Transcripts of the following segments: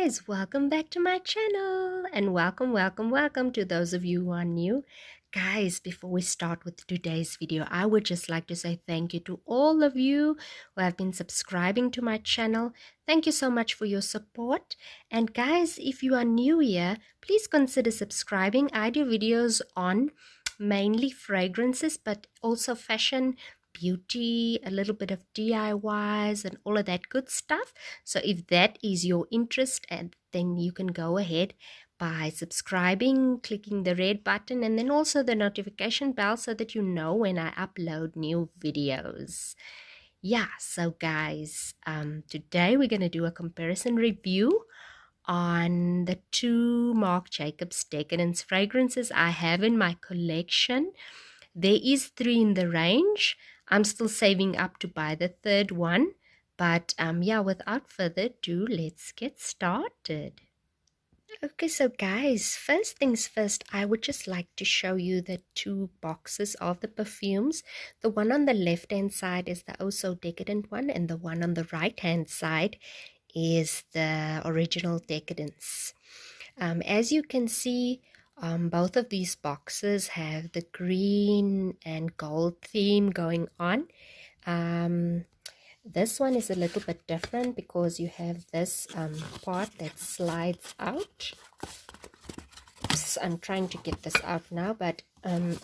guys, welcome back to my channel and welcome to those of you who are new. Guys, before we start with today's video, I would just like to say thank you to all of you who have been subscribing to my channel. Thank you so much for your support. And guys, if you are new here, please consider subscribing. I do videos on mainly fragrances, but also fashion, beauty, a little bit of DIYs and all of that good stuff. So if that is your interest, and then you can go ahead by subscribing, clicking the red button, and then also the notification bell so that you know when I upload new videos. Yeah, so guys, today we're going to do a comparison review on the two Marc Jacobs Decadence fragrances I have in my collection. There is 3 in the range. I'm still saving up to buy the third one. But yeah, without further ado, let's get started. Okay, so guys, first things first, I would just like to show you the 2 boxes of the perfumes. The one on the left-hand side is the xoxo Decadent one, and the one on the right-hand side is the original Decadence. As you can see, both of these boxes have the green and gold theme going on. This one is a little bit different because you have this part that slides out. Oops, I'm trying to get this out now, but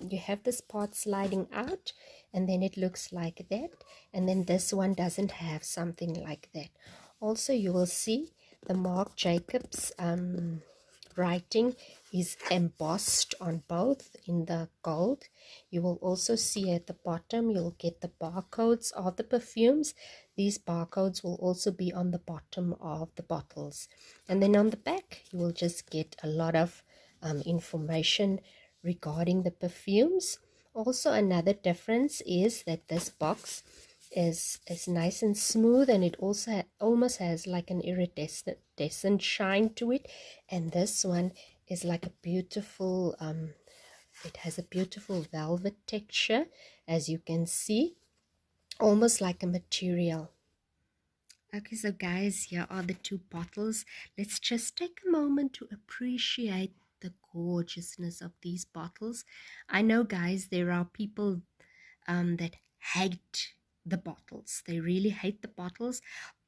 you have this part sliding out, and then it looks like that. And then this one doesn't have something like that. Also, you will see the Marc Jacobs writing is embossed on both in the gold. You will also see at the bottom, you'll get the barcodes of the perfumes. These barcodes will also be on the bottom of the bottles. And then on the back, you will just get a lot of information regarding the perfumes. Also, another difference is that this box is nice and smooth, and it also almost has like an iridescent shine to it. And this one is like a beautiful it has a beautiful velvet texture, as you can see, almost like a material. Okay, so guys, here are the 2 bottles. Let's just take a moment to appreciate the gorgeousness of these bottles. I know, guys, there are people that hate the bottles. They really hate the bottles,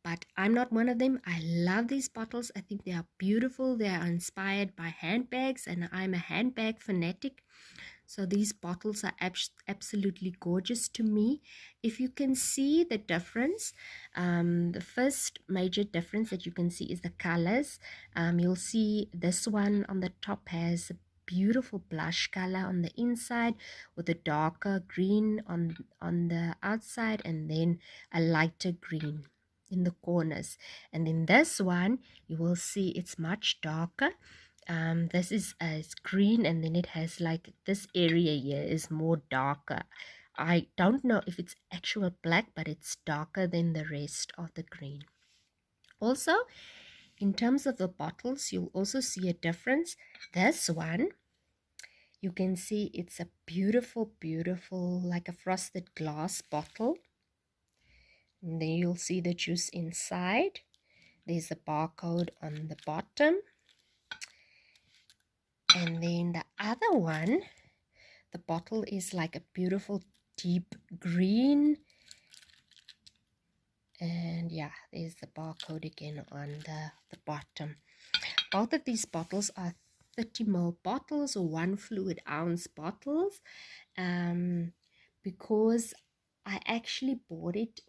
but I'm not one of them. I love these bottles. I think they are beautiful. They are inspired by handbags, and I'm a handbag fanatic. So these bottles are absolutely gorgeous to me. If you can see the difference, the first major difference that you can see is the colors. You'll see this one on the top has a beautiful blush color on the inside with a darker green on the outside, and then a lighter green in the corners. And in this one, you will see it's much darker. This is as green, and then it has like this area here is more darker. I don't know if it's actual black, but it's darker than the rest of the green. Also, in terms of the bottles, you'll also see a difference. This one, you can see it's a beautiful, like a frosted glass bottle. And then you'll see the juice inside. There's a barcode on the bottom. And then the other one, the bottle is like a beautiful deep green. And yeah, there's the barcode again on the bottom. Both of these bottles are 30 ml bottles or 1 fluid ounce bottles, because I actually bought it.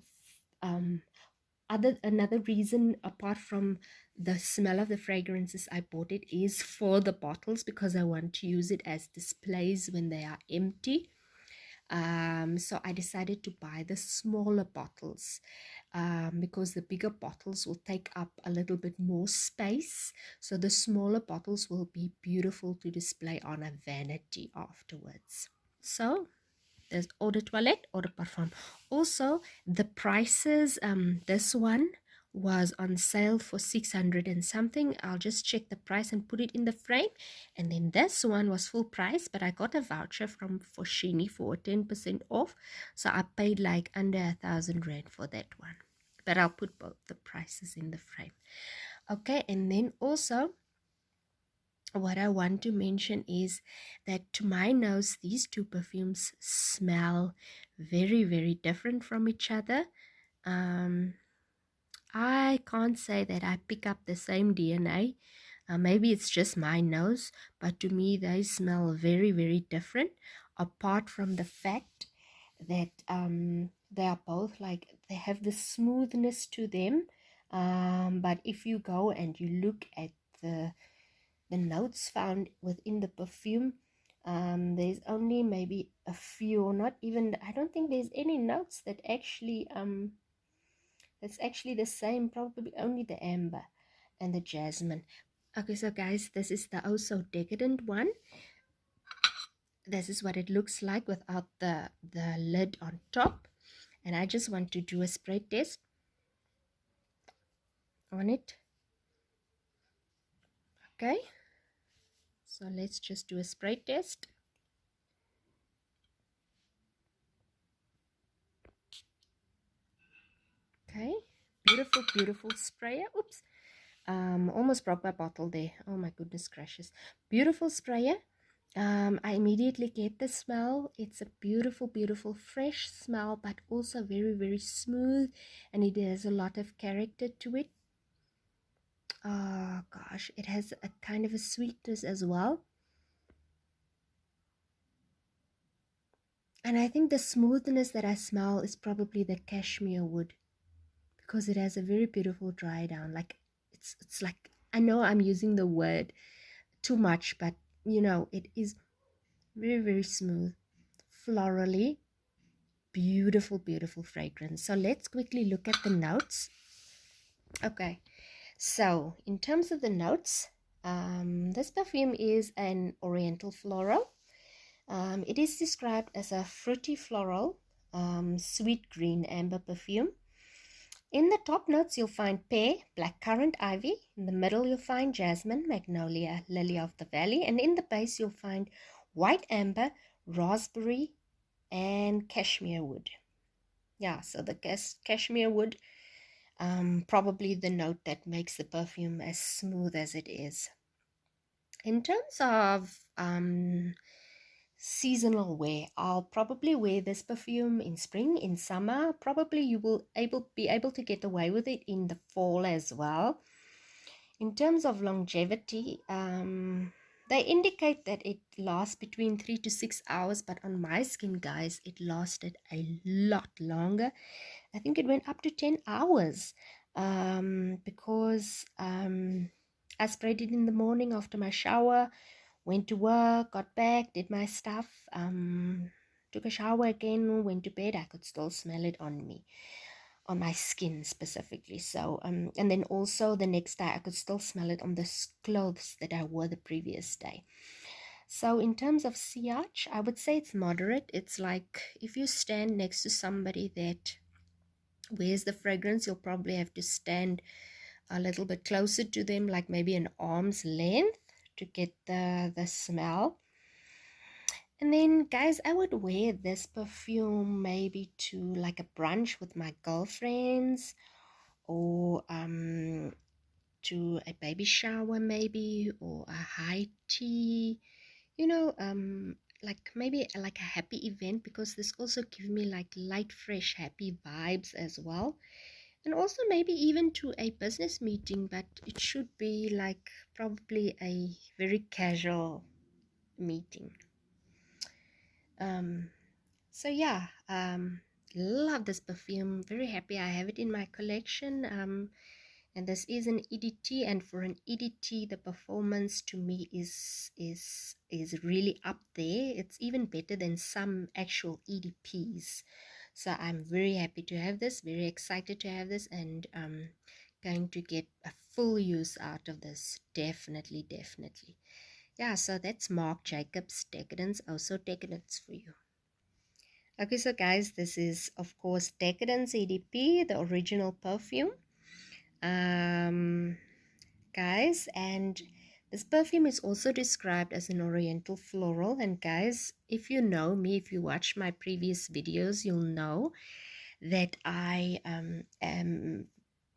Another reason apart from the smell of the fragrances I bought it is for the bottles, because I want to use it as displays when they are empty. So I decided to buy the smaller bottles, because the bigger bottles will take up a little bit more space. So the smaller bottles will be beautiful to display on a vanity afterwards. So there's eau de toilette, eau de parfum. Also, the prices, this one was on sale for 600 and something. I'll just check the price and put it in the frame. And then this one was full price, but I got a voucher from Foschini for 10% off. So I paid like under 1,000 rand for that one. But I'll put both the prices in the frame. Okay, and then also what I want to mention is that to my nose, these two perfumes smell very, very different from each other. I can't say that I pick up the same DNA. Maybe it's just my nose, but to me, they smell very, very different. Apart from the fact that they are both like, they have the smoothness to them. But if you go and you look at the notes found within the perfume, there's only maybe a few, or not even, I don't think there's any notes that actually that's actually the same, probably only the amber and the jasmine. Okay, so guys, this is the also Decadent one. This is what it looks like without the lid on top. And I just want to do a spray test on it. Okay, so let's just do a spray test. Okay, beautiful, beautiful sprayer. Oops, almost broke my bottle there. Oh my goodness gracious. Beautiful sprayer. I immediately get the smell. It's a beautiful, beautiful, fresh smell, but also very, very smooth, and it has a lot of character to it. Oh gosh, it has a kind of a sweetness as well. And I think the smoothness that I smell is probably the cashmere wood, because it has a very beautiful dry down. Like it's like, I know I'm using the word too much, but you know, it is very, very smooth, florally, beautiful, beautiful fragrance. So let's quickly look at the notes. Okay, so in terms of the notes, this perfume is an oriental floral. It is described as a fruity floral, sweet green amber perfume. In the top notes, you'll find pear, blackcurrant, ivy. In the middle, you'll find jasmine, magnolia, lily of the valley. And in the base, you'll find white amber, raspberry, and cashmere wood. Yeah, so the cashmere wood, probably the note that makes the perfume as smooth as it is. In terms of seasonal wear, I'll probably wear this perfume in spring, in summer. Probably you will be able to get away with it in the fall as well. In terms of longevity, they indicate that it lasts between 3 to 6 hours, but on my skin, guys, it lasted a lot longer. I think it went up to 10 hours, because I sprayed it in the morning after my shower, went to work, got back, did my stuff, took a shower again, went to bed. I could still smell it on me, on my skin specifically. So and then also the next day I could still smell it on the clothes that I wore the previous day. So in terms of sillage, I would say it's moderate. It's like if you stand next to somebody that wears the fragrance, you'll probably have to stand a little bit closer to them, like maybe an arm's length, to get the smell. And then guys, I would wear this perfume maybe to like a brunch with my girlfriends, or to a baby shower maybe, or a high tea, you know, like maybe like a happy event, because this also gives me like light, fresh, happy vibes as well. And also maybe even to a business meeting, but it should be like probably a very casual meeting. So yeah, love this perfume, very happy I have it in my collection. And this is an EDT, and for an EDT, the performance to me is really up there. It's even better than some actual EDPs. So I'm very happy to have this, very excited to have this, and going to get a full use out of this. Definitely, definitely. Yeah, so that's Marc Jacobs Decadence, also Decadence for you. Okay, so guys, this is of course Decadence EDP, the original perfume. Guys, and this perfume is also described as an oriental floral. And guys, if you know me, if you watch my previous videos, you'll know that I am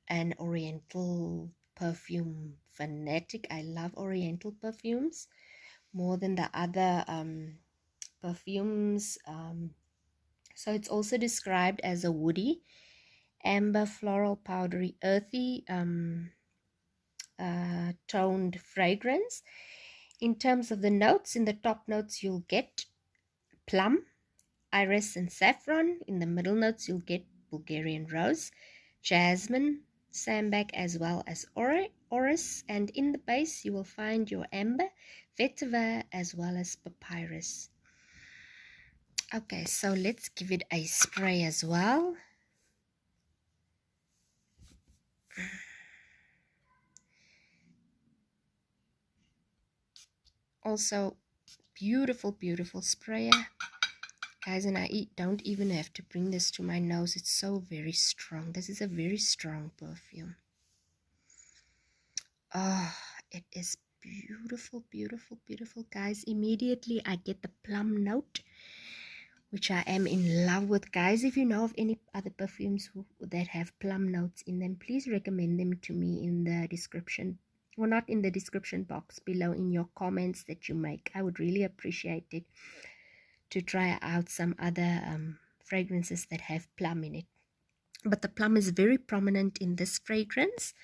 an oriental perfume fanatic. I love oriental perfumes more than the other perfumes. So it's also described as a woody, amber, floral, powdery, earthy, toned fragrance. In terms of the notes, in the top notes you'll get plum, iris and saffron. In the middle notes you'll get Bulgarian rose, jasmine, sambac, as well as orris, and in the base you will find your amber, vetiver, as well as papyrus. Okay, so let's give it a spray as well. Also, beautiful sprayer, guys. And I don't even have to bring this to my nose. It's so very strong. This is a very strong perfume. Oh, it is beautiful, guys. Immediately I get the plum note, which I am in love with, guys. If you know of any other perfumes that have plum notes in them, please recommend them to me in the description, or not in the description box below, in your comments that you make. I would really appreciate it to try out some other fragrances that have plum in it. But the plum is very prominent in this fragrance.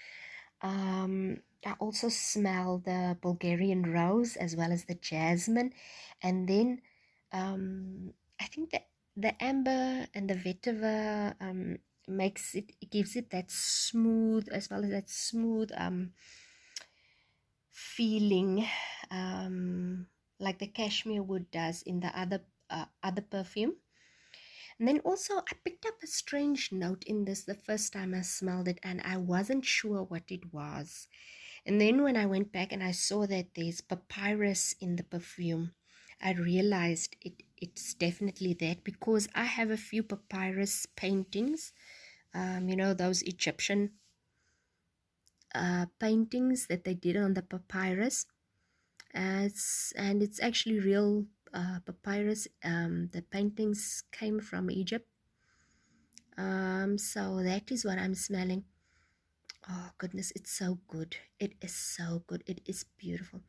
I also smell the Bulgarian rose as well as the jasmine, and then I think that the amber and the vetiver gives it that smooth, as well as that smooth feeling, like the cashmere wood does in the other perfume. And then also I picked up a strange note in this the first time I smelled it, and I wasn't sure what it was. And then when I went back and I saw that there's papyrus in the perfume, I realized it's definitely that, because I have a few papyrus paintings, you know, those Egyptian paintings that they did on the papyrus. And it's actually real papyrus. The paintings came from Egypt. So that is what I'm smelling. Oh goodness, it's so good. It is so good. It is beautiful.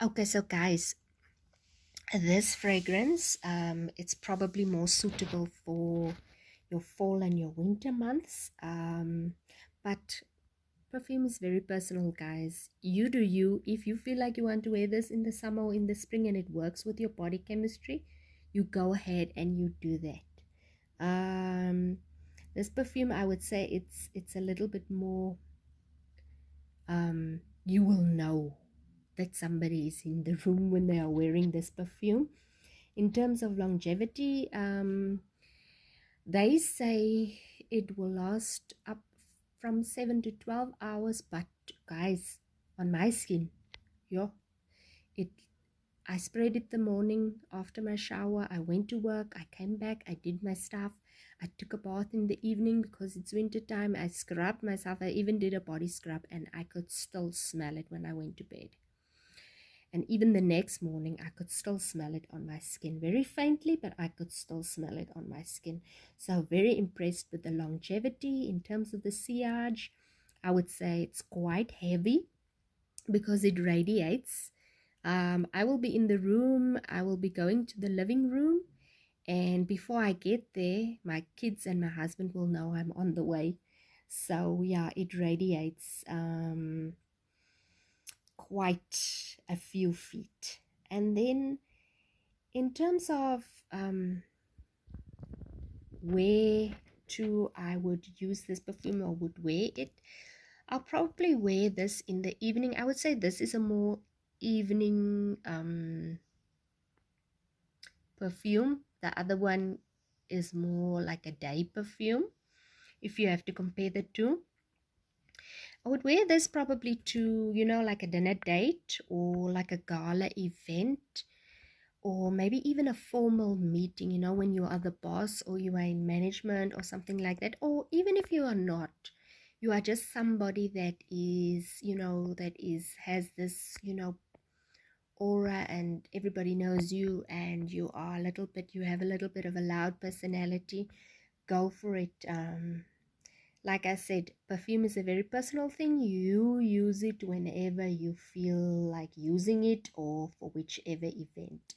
Okay, so guys, this fragrance, it's probably more suitable for your fall and your winter months. But perfume is very personal, guys. You do you. If you feel like you want to wear this in the summer or in the spring and it works with your body chemistry, you go ahead and you do that. This perfume, I would say it's a little bit more, you will know that somebody is in the room when they are wearing this perfume. In terms of longevity, they say it will last up from 7 to 12 hours, but guys, on my skin, I sprayed it the morning after my shower. I went to work, I came back, I did my stuff, I took a bath in the evening because it's winter time. I scrubbed myself, I even did a body scrub, and I could still smell it when I went to bed. And even the next morning, I could still smell it on my skin. Very faintly, but I could still smell it on my skin. So very impressed with the longevity. In terms of the sillage, I would say it's quite heavy because it radiates. I will be in the room. I will be going to the living room. And before I get there, my kids and my husband will know I'm on the way. So yeah, it radiates quite a few feet. And then in terms of where to I would use this perfume or would wear it, I'll probably wear this in the evening. I would say this is a more evening perfume. The other one is more like a day perfume, if you have to compare the two. I would wear this probably to, you know, like a dinner date or like a gala event, or maybe even a formal meeting, you know, when you are the boss or you are in management or something like that. Or even if you are not, you are just somebody that is, you know, has this, you know, aura, and everybody knows you, and you have a little bit of a loud personality. Go for it. like I said, perfume is a very personal thing. You use it whenever you feel like using it or for whichever event.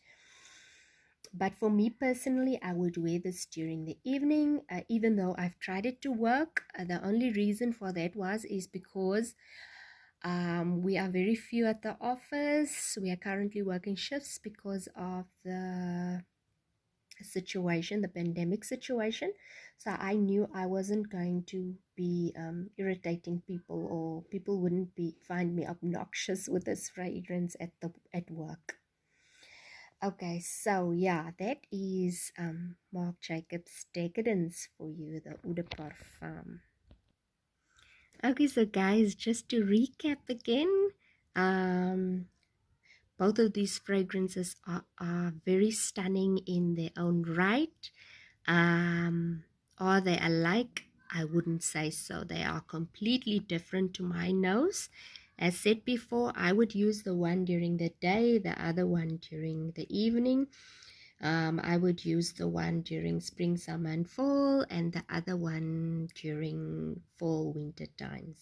But for me personally, I would wear this during the evening, even though I've tried it to work. The only reason for that is because we are very few at the office. We are currently working shifts because of the situation, the pandemic situation. So I knew I wasn't going to be irritating people, or people wouldn't find me obnoxious with this fragrance at work. Okay, so yeah, that is Marc Jacobs Decadence for you, the Eau de Parfum. Okay, so guys, just to recap again, both of these fragrances are very stunning in their own right. Are they alike? I wouldn't say so. They are completely different to my nose. As said before, I would use the one during the day, the other one during the evening. I would use the one during spring, summer, and fall, and the other one during fall, winter times.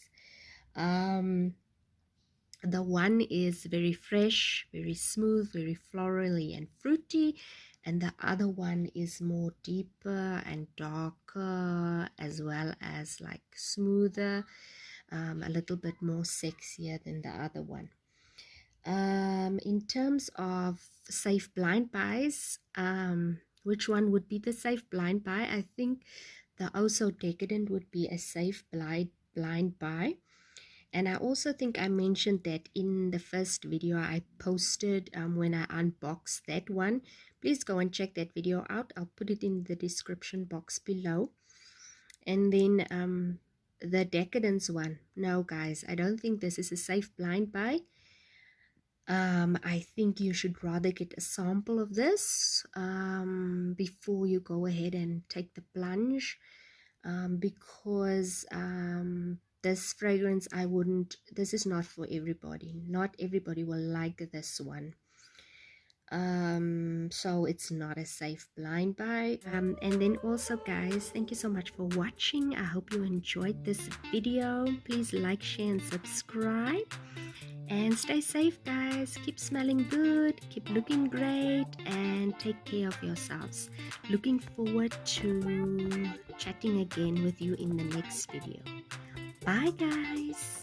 The one is very fresh, very smooth, very florally and fruity, and the other one is more deeper and darker, as well as like smoother, a little bit more sexier than the other one. In terms of safe blind buys, which one would be the safe blind buy? I think the xoxo Decadent would be a safe blind buy. And I also think I mentioned that in the first video I posted when I unboxed that one. Please go and check that video out. I'll put it in the description box below. And then the Decadence one. No, guys, I don't think this is a safe blind buy. I think you should rather get a sample of this before you go ahead and take the plunge. Because this fragrance, this is not for everybody. Not everybody will like this one. So it's not a safe blind buy. And then also, guys, thank you so much for watching. I hope you enjoyed this video. Please like, share, and subscribe. And stay safe, guys. Keep smelling good, keep looking great, and take care of yourselves. Looking forward to chatting again with you in the next video. Bye, guys.